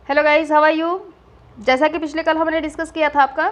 Hello guys, how are you. जैसा कि पिछले कल हमने डिस्कस किया था आपका,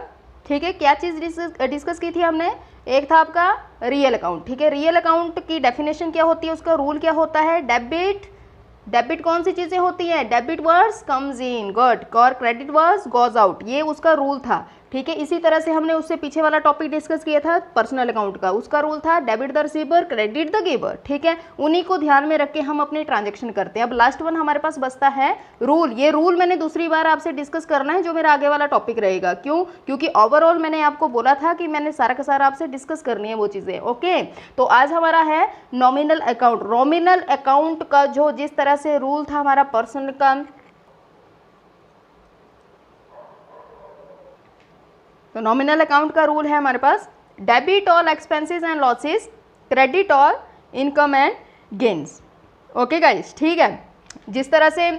ठीक है, क्या चीज़ डिस्कस की थी हमने। एक था आपका रियल अकाउंट, ठीक है। रियल अकाउंट की डेफिनेशन क्या होती है, उसका रूल क्या होता है। डेबिट कौन सी चीज़ें होती हैं, debit words comes in good और क्रेडिट वर्ड्स गोज आउट, ये उसका रूल था, ठीक है। इसी तरह से हमने उससे पीछे वाला टॉपिक डिस्कस किया था पर्सनल अकाउंट का, उसका रूल था debit the receiver credit the giver, ठीक है। उन्हीं को ध्यान में रख के हम अपने ट्रांजेक्शन करते हैं। अब लास्ट वन हमारे पास बचता है रूल। ये रूल मैंने दूसरी बार आपसे डिस्कस करना है, जो मेरा आगे वाला टॉपिक रहेगा। क्यों? क्योंकि ओवरऑल मैंने आपको बोला था कि मैंने सारा का सारा आपसे डिस्कस करनी है वो चीज़ें, ओके। तो आज हमारा है नॉमिनल अकाउंट। नॉमिनल अकाउंट का जो जिस तरह से रूल था हमारा पर्सनल का, तो नॉमिनल अकाउंट का रूल है हमारे पास debit all expenses and losses, credit all income and gains, okay guys, ठीक है। जिस तरह से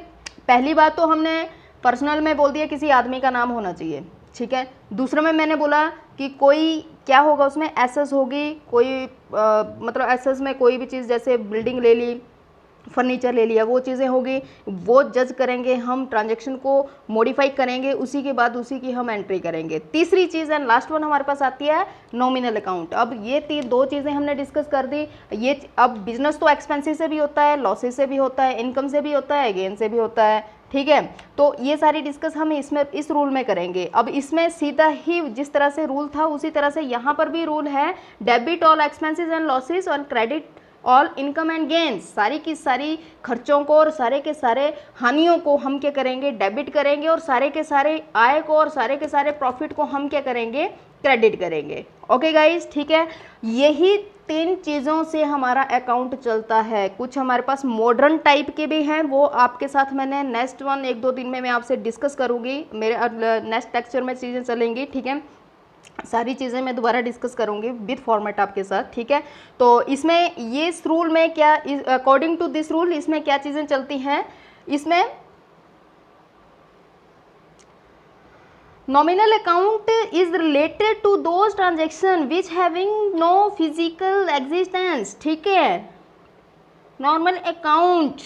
पहली बात तो हमने पर्सनल में बोल दिया किसी आदमी का नाम होना चाहिए, ठीक है। दूसरे में मैंने बोला कि कोई क्या होगा उसमें, एसेस होगी, कोई मतलब एसेस में कोई भी चीज़, जैसे बिल्डिंग ले ली, फर्नीचर ले लिया, वो चीज़ें होगी, वो जज करेंगे हम, ट्रांजैक्शन को मॉडिफाई करेंगे, उसी के बाद उसी की हम एंट्री करेंगे। तीसरी चीज़ एंड लास्ट वन हमारे पास आती है नॉमिनल अकाउंट। अब ये दो चीज़ें हमने डिस्कस कर दी। ये अब बिजनेस तो एक्सपेंसेस से भी होता है, लॉसेस से भी होता है, इनकम से भी होता है, गेन से भी होता है, ठीक है। तो ये सारी डिस्कस हम इसमें इस रूल में करेंगे। अब इसमें सीधा ही जिस तरह से रूल था उसी तरह से यहाँ पर भी रूल है, debit all expenses and losses और credit all income and gains. सारी की सारी खर्चों को और सारे के सारे हानियों को हम क्या करेंगे, डेबिट करेंगे, और सारे के सारे आय को और सारे के सारे प्रॉफिट को हम क्या करेंगे, क्रेडिट करेंगे, ओके गाइस, ठीक है। यही तीन चीज़ों से हमारा अकाउंट चलता है। कुछ हमारे पास मॉडर्न टाइप के भी हैं, वो आपके साथ मैंने नेक्स्ट वन 1-2 दिन में मैं आपसे डिस्कस करूँगी, मेरे नेक्स्ट लेक्चर में चीज़ें चलेंगी, ठीक है। सारी चीज़ें मैं दोबारा डिस्कस करूंगी विद फॉर्मेट आपके साथ, ठीक है। तो इसमें ये इस रूल में क्या, अकॉर्डिंग टू दिस रूल इसमें क्या चीज़ें चलती हैं। इसमें nominal account is related to those transaction which having no physical existence, ठीक है। Normal account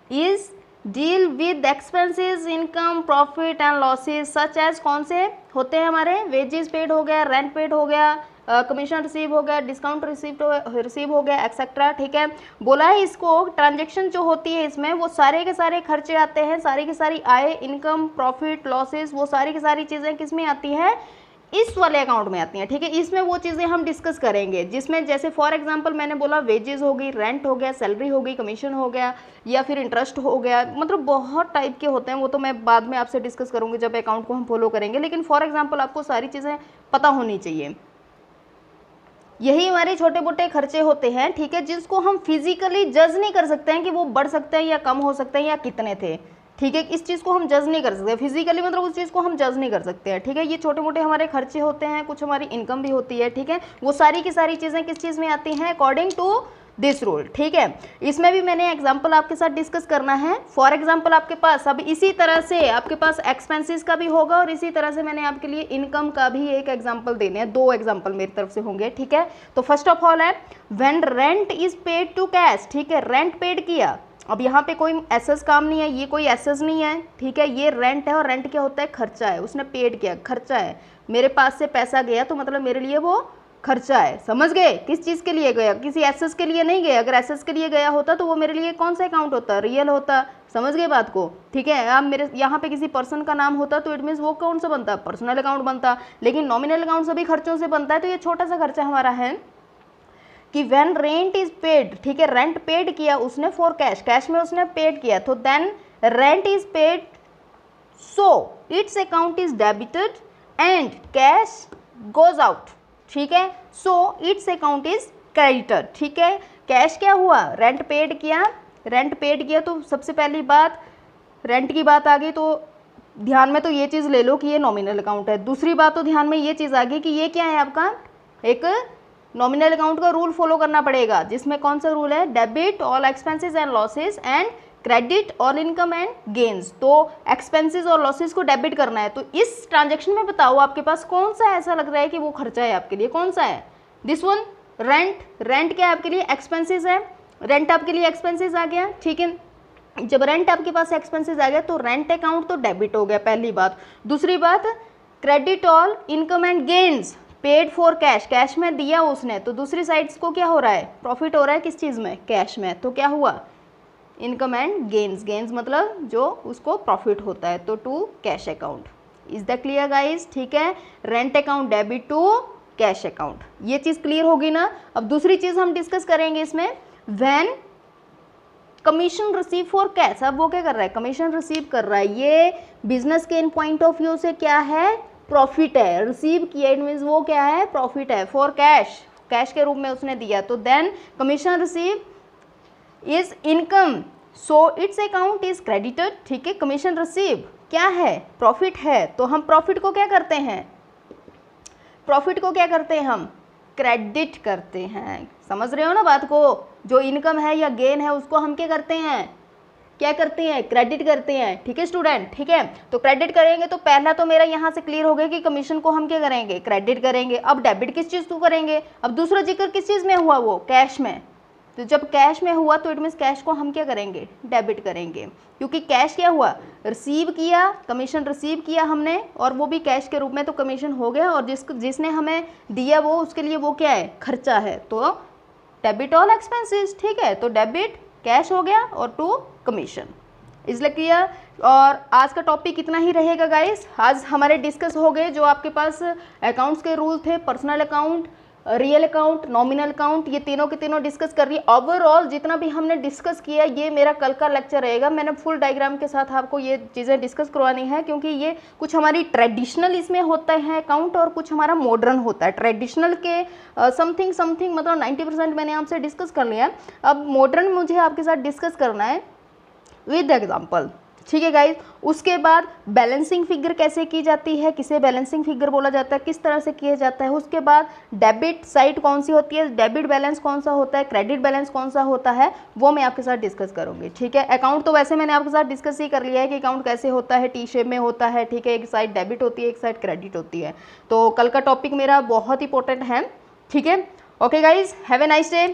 is deal with expenses, income, profit and losses such as, कौन से होते हैं हमारे, वेजेस पेड हो गया, रेंट पेड हो गया, कमीशन रिसीव हो गया, डिस्काउंट रिसीव हो गया, एक्सेट्रा, ठीक है। बोला है इसको ट्रांजैक्शन जो होती है इसमें वो सारे के सारे खर्चे आते हैं, सारी की सारी आय, इनकम, प्रॉफिट, लॉसेस, वो सारी की सारी चीज़ें किस में आती है, इस वाले अकाउंट में आती हैं, ठीक है। इसमें वो चीज़ें हम डिस्कस करेंगे जिसमें जैसे फॉर एग्जांपल मैंने बोला वेजेस होगी, रेंट हो गया, सैलरी होगी, कमीशन हो गया, या फिर इंटरेस्ट हो गया, मतलब बहुत टाइप के होते हैं, वो तो मैं बाद में आपसे डिस्कस करूँगी जब अकाउंट को हम फॉलो करेंगे। लेकिन फॉर एग्जाम्पल आपको सारी चीज़ें पता होनी चाहिए। यही हमारे छोटे मोटे खर्चे होते हैं, ठीक है, जिसको हम फिजिकली जज नहीं कर सकते हैं कि वो बढ़ सकते हैं या कम हो सकते हैं या कितने थे, ठीक है। इस चीज़ को हम जज नहीं कर सकते फिजिकली, मतलब उस चीज़ को हम जज नहीं कर सकते हैं, ठीक है। ये छोटे मोटे हमारे खर्चे होते हैं, कुछ हमारी इनकम भी होती है, ठीक है। वो सारी की सारी चीज़ें किस चीज़ में आती हैं, अकॉर्डिंग टू दिस रूल, ठीक है। इसमें भी मैंने एग्जांपल आपके साथ डिस्कस करना है। फॉर एग्जांपल आपके पास अब इसी तरह से आपके पास एक्सपेंसेस का भी होगा और इसी तरह से मैंने आपके लिए इनकम का भी एक एग्जांपल देने हैं, 2 एग्जांपल मेरी तरफ से होंगे, ठीक है। तो फर्स्ट ऑफ ऑल है when rent is paid to cash, ठीक है, रेंट पेड किया। अब यहाँ पे कोई एसेस काम नहीं है, ये कोई एसेस नहीं है, ठीक है, ये रेंट है, और रेंट क्या होता है, खर्चा है, उसने पेड किया, खर्चा है, मेरे पास से पैसा गया तो मतलब मेरे लिए वो खर्चा है, समझ गए। किस चीज़ के लिए गया, किसी एसेस के लिए नहीं गया। अगर एसेस के लिए गया होता तो वो मेरे लिए कौन सा अकाउंट होता, रियल होता, समझ गए बात को, ठीक है। अब मेरे यहाँ पे किसी पर्सन का नाम होता तो इट मीन्स वो कौन सा बनता, पर्सनल अकाउंट बनता। लेकिन नॉमिनल अकाउंट सभी खर्चों से बनता है, तो ये छोटा सा खर्चा हमारा है कि व्हेन रेंट इज पेड, ठीक है, रेंट पेड किया उसने फॉर कैश, कैश में उसने पेड किया, तो then rent is paid, so its account is debited and cash goes out, ठीक है। So its account is credited, ठीक है। कैश क्या हुआ, रेंट पेड किया, रेंट पेड किया, तो सबसे पहली बात रेंट की बात आ गई, तो ध्यान में तो ये चीज़ ले लो कि ये नॉमिनल अकाउंट है। दूसरी बात तो ध्यान में ये चीज़ आ गई कि ये क्या है आपका, एक नॉमिनल अकाउंट का रूल फॉलो करना पड़ेगा, जिसमें कौन सा रूल है, debit all expenses and losses and credit all income and gains. तो एक्सपेंसेस और लॉसेस को डेबिट करना है। तो इस ट्रांजैक्शन में बताओ आपके पास कौन सा ऐसा लग रहा है कि वो खर्चा है आपके लिए, कौन सा है, दिस वन, रेंट। रेंट क्या है आपके लिए, एक्सपेंसेस है, रेंट आपके लिए एक्सपेंसेस आ गया, ठीक है। जब रेंट आपके पास एक्सपेंसेस आ गया तो रेंट अकाउंट तो डेबिट हो गया, पहली बात। दूसरी बात, credit all income and gains paid for cash, cash में दिया उसने, तो दूसरी साइड को क्या हो रहा है, प्रॉफिट हो रहा है किस चीज़ में, कैश में, तो क्या हुआ, इनकम एंड गेन्स, गेन्स मतलब जो उसको प्रॉफिट होता है, तो to cash account. Is the clear guys? ठीक है, rent account debit to cash account, ये चीज़ क्लियर होगी ना। अब दूसरी चीज़ हम डिस्कस करेंगे इसमें, when commission receive for cash. अब वो क्या कर रहा है, कमीशन रिसीव कर रहा है, ये बिजनेस के इन पॉइंट ऑफ व्यू से क्या है, प्रॉफिट है, रिसीव किया, इट मीन्स वो क्या है, प्रॉफिट है, फॉर कैश, कैश के रूप में उसने दिया, तो then commission receive is income, so its account is credited. ठीक है, कमीशन रिसीव क्या है, प्रॉफिट है, तो हम प्रॉफिट को क्या करते हैं, प्रॉफिट को क्या करते हैं हम, क्रेडिट करते हैं। समझ रहे हो ना बात को, जो इनकम है या गेन है उसको हम क्या करते हैं, क्या करते हैं, क्रेडिट करते हैं। ठीक है स्टूडेंट, ठीक है, तो क्रेडिट करेंगे तो पहला तो मेरा यहाँ से क्लियर हो गया कि कमीशन को हम क्या करेंगे, क्रेडिट करेंगे। अब डेबिट किस चीज़ को करेंगे, अब दूसरा जिक्र किस चीज़ में हुआ, वो कैश में, तो जब कैश में हुआ तो इट मीन्स कैश को हम क्या करेंगे, डेबिट करेंगे, क्योंकि कैश क्या हुआ, रिसीव किया, कमीशन रिसीव किया हमने, और वो भी कैश के रूप में, तो कमीशन हो गया, और जिसने हमें दिया वो उसके लिए वो क्या है, खर्चा है, तो डेबिट ऑल एक्सपेंसेस। ठीक है, तो डेबिट कैश हो गया और टू कमीशन। इसलिए क्लियर। और आज का टॉपिक इतना ही रहेगा गाइस। आज हमारे डिस्कस हो गए जो आपके पास अकाउंट्स के रूल थे, personal account, real account, nominal account, ये तीनों के तीनों डिस्कस कर रही है। ओवरऑल जितना भी हमने डिस्कस किया, ये मेरा कल का लेक्चर रहेगा, मैंने फुल डायग्राम के साथ आपको ये चीज़ें डिस्कस करवानी है, क्योंकि ये कुछ हमारी ट्रेडिशनल इसमें होता है अकाउंट, और कुछ हमारा मॉडर्न होता है। ट्रेडिशनल के समथिंग मतलब 90% मैंने आपसे डिस्कस कर लिया। अब मॉडर्न मुझे आपके साथ डिस्कस करना है विद एग्जाम्पल। ठीक है गाइज, उसके बाद बैलेंसिंग फिगर कैसे की जाती है, किसे बैलेंसिंग फिगर बोला जाता है, किस तरह से किया जाता है। उसके बाद डेबिट साइड कौन सी होती है, डेबिट बैलेंस कौन सा होता है, क्रेडिट बैलेंस कौन सा होता है, वो मैं आपके साथ डिस्कस करूंगी। ठीक है, अकाउंट तो वैसे मैंने आपके साथ डिस्कस ही कर लिया है कि अकाउंट कैसे होता है, टी शेप में होता है। ठीक है, एक साइड डेबिट होती है, एक साइड क्रेडिट होती है। तो कल का टॉपिक मेरा बहुत इंपॉर्टेंट है। ठीक है, okay guys, have a nice day.